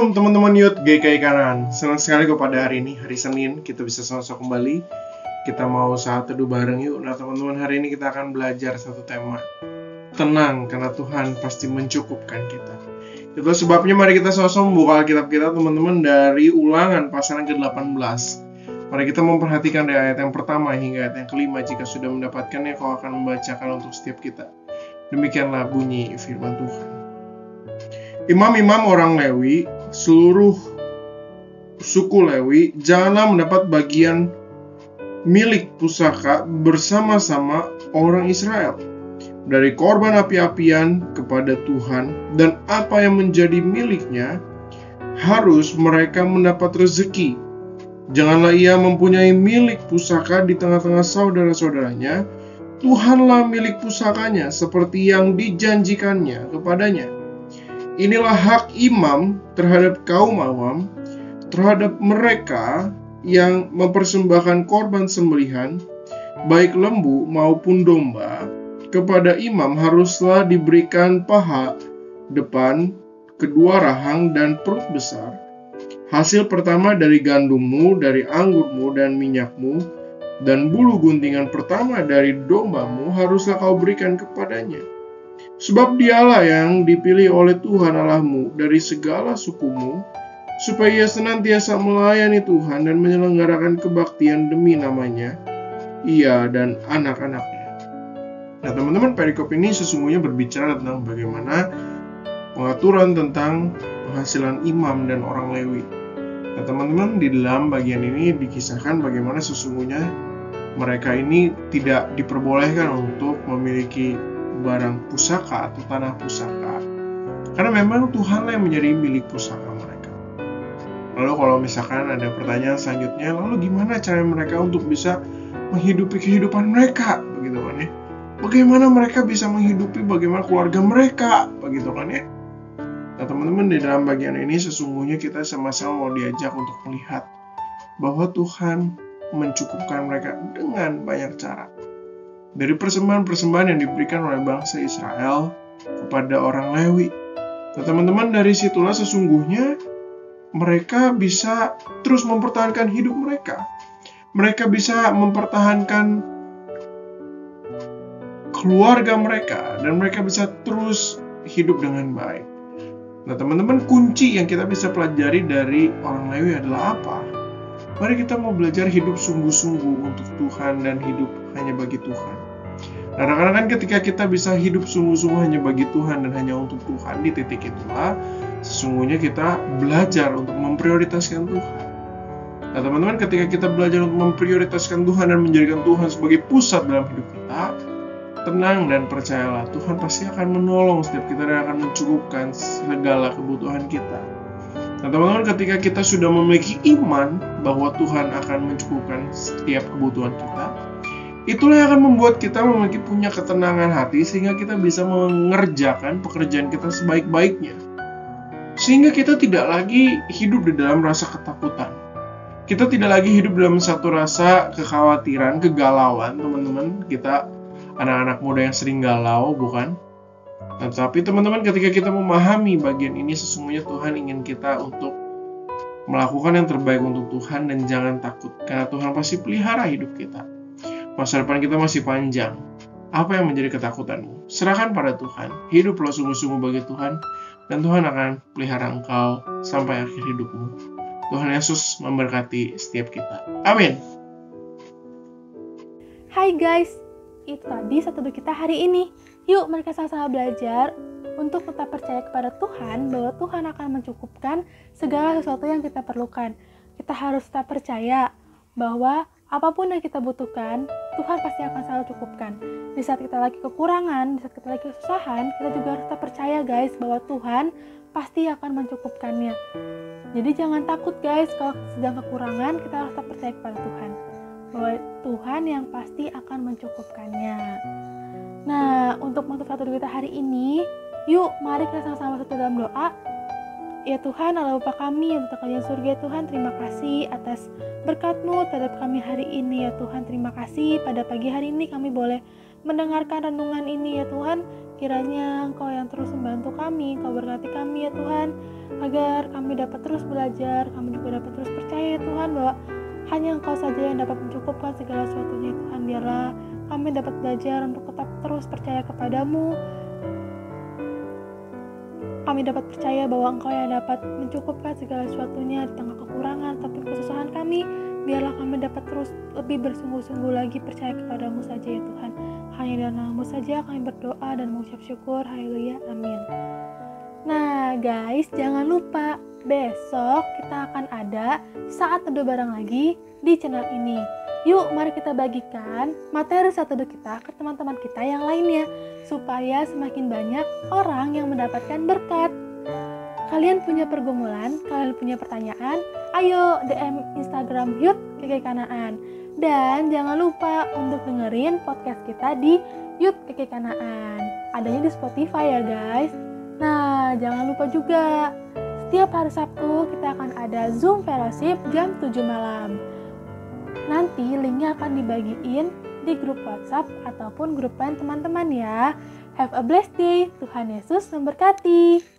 Shalom teman-teman Youth GKI Kanan. Senang sekali kok pada hari ini, hari Senin, kita bisa sama-sama kembali. Kita mau saat teduh bareng yuk. Nah teman-teman, hari ini kita akan belajar satu tema. Tenang, karena Tuhan pasti mencukupkan kita. Itu sebabnya mari kita sama-sama membuka Alkitab kita teman-teman dari Ulangan pasal yang ke-18. Mari kita memperhatikan dari ayat yang pertama hingga ayat yang kelima. Jika sudah mendapatkannya, kau akan membacakan untuk setiap kita. Demikianlah bunyi firman Tuhan. Imam-imam orang Lewi, seluruh suku Lewi, janganlah mendapat bagian milik pusaka bersama-sama orang Israel dari korban api-apian kepada Tuhan, dan apa yang menjadi miliknya harus mereka mendapat rezeki. Janganlah ia mempunyai milik pusaka di tengah-tengah saudara-saudaranya. Tuhanlah milik pusakanya seperti yang dijanjikannya kepadanya. Inilah hak imam terhadap kaum awam, terhadap mereka yang mempersembahkan korban sembelihan, baik lembu maupun domba. Kepada imam haruslah diberikan paha, depan, kedua rahang, dan perut besar. Hasil pertama dari gandummu, dari anggurmu, dan minyakmu, dan bulu guntingan pertama dari dombamu haruslah kau berikan kepadanya. Sebab dialah yang dipilih oleh Tuhan Allahmu dari segala sukumu, supaya ia senantiasa melayani Tuhan dan menyelenggarakan kebaktian demi namanya, ia dan anak-anaknya. Nah teman-teman, perikop ini sesungguhnya berbicara tentang bagaimana pengaturan tentang penghasilan imam dan orang Lewi. Nah teman-teman, di dalam bagian ini dikisahkan bagaimana sesungguhnya mereka ini tidak diperbolehkan untuk memiliki barang pusaka atau tanah pusaka, karena memang Tuhanlah yang menjadi milik pusaka mereka. Lalu kalau misalkan ada pertanyaan selanjutnya, lalu gimana cara mereka untuk bisa menghidupi kehidupan mereka, begitu kan ya? Bagaimana mereka bisa menghidupi bagaimana keluarga mereka, begitu kan ya? Nah teman-teman, di dalam bagian ini sesungguhnya kita sama-sama mau diajak untuk melihat bahwa Tuhan mencukupkan mereka dengan banyak cara. Dari persembahan-persembahan yang diberikan oleh bangsa Israel kepada orang Lewi. Nah teman-teman, dari situlah sesungguhnya mereka bisa terus mempertahankan hidup mereka. Mereka bisa mempertahankan keluarga mereka, dan mereka bisa terus hidup dengan baik. Nah teman-teman, kunci yang kita bisa pelajari dari orang Lewi adalah apa? Mari kita mau belajar hidup sungguh-sungguh untuk Tuhan dan hidup hanya bagi Tuhan. Nah, kadang-kadang ketika kita bisa hidup sungguh-sungguh hanya bagi Tuhan dan hanya untuk Tuhan, di titik itulah sesungguhnya kita belajar untuk memprioritaskan Tuhan. Nah teman-teman, ketika kita belajar untuk memprioritaskan Tuhan dan menjadikan Tuhan sebagai pusat dalam hidup kita, tenang dan percayalah, Tuhan pasti akan menolong setiap kita dan akan mencukupkan segala kebutuhan kita. Nah teman-teman, ketika kita sudah memiliki iman bahwa Tuhan akan mencukupkan setiap kebutuhan kita, itulah yang akan membuat kita punya ketenangan hati sehingga kita bisa mengerjakan pekerjaan kita sebaik-baiknya. Sehingga kita tidak lagi hidup di dalam rasa ketakutan. Kita tidak lagi hidup dalam satu rasa kekhawatiran, kegalauan, teman-teman. Kita anak-anak muda yang sering galau, bukan? Nah, tapi teman-teman, ketika kita memahami bagian ini, sesungguhnya Tuhan ingin kita untuk melakukan yang terbaik untuk Tuhan dan jangan takut. Karena Tuhan pasti pelihara hidup kita. Masa depan kita masih panjang. Apa yang menjadi ketakutanmu? Serahkan pada Tuhan. Hiduplah sungguh-sungguh bagi Tuhan, dan Tuhan akan pelihara engkau sampai akhir hidupmu. Tuhan Yesus memberkati setiap kita. Amin. Hai guys, itu tadi satu doa kita hari ini. Yuk mereka sama-sama belajar untuk tetap percaya kepada Tuhan bahwa Tuhan akan mencukupkan segala sesuatu yang kita perlukan. Kita harus tetap percaya bahwa apapun yang kita butuhkan, Tuhan pasti akan selalu cukupkan. Di saat kita lagi kekurangan, di saat kita lagi kesusahan, kita juga harus tetap percaya guys bahwa Tuhan pasti akan mencukupkannya. Jadi jangan takut guys kalau sedang kekurangan, kita harus tetap percaya kepada Tuhan bahwa Tuhan yang pasti akan mencukupkannya. Nah, untuk motivasi kita hari ini, yuk mari kita sama-sama satu dalam doa. Ya Tuhan, Allah Bapa kami yang berada di surga, Tuhan, terima kasih atas berkat-Mu terhadap kami hari ini, ya Tuhan. Terima kasih pada pagi hari ini kami boleh mendengarkan renungan ini, ya Tuhan. Kiranya Engkau yang terus membantu kami, Engkau berkati kami, ya Tuhan, agar kami dapat terus belajar, kami juga dapat terus percaya, ya Tuhan, bahwa hanya Engkau saja yang dapat mencukupkan segala sesuatunya, ya Tuhan. Biarlah kami dapat belajar untuk tetap terus percaya kepadamu. Kami dapat percaya bahwa Engkau yang dapat mencukupkan segala sesuatunya di tengah kekurangan ataupun kesusahan kami. Biarlah kami dapat terus lebih bersungguh-sungguh lagi percaya kepadamu saja, ya Tuhan. Hanya dalam nama-Mu saja kami berdoa dan mengucap syukur. Haleluya, amin. Nah guys, jangan lupa besok kita akan ada saat teduh bareng lagi di channel ini. Yuk, mari kita bagikan materi saat teduh kita ke teman-teman kita yang lainnya, supaya semakin banyak orang yang mendapatkan berkat. Kalian punya pergumulan, kalian punya pertanyaan, ayo DM Instagram Yut KK Kanaan. Dan jangan lupa untuk dengerin podcast kita di Yut KK Kanaan. Adanya di Spotify ya guys. Nah, jangan lupa juga, setiap hari Sabtu kita akan ada Zoom Fellowship jam 7 malam. Nanti linknya akan dibagiin di grup WhatsApp ataupun grup lain teman-teman ya. Have a blessed day. Tuhan Yesus memberkati.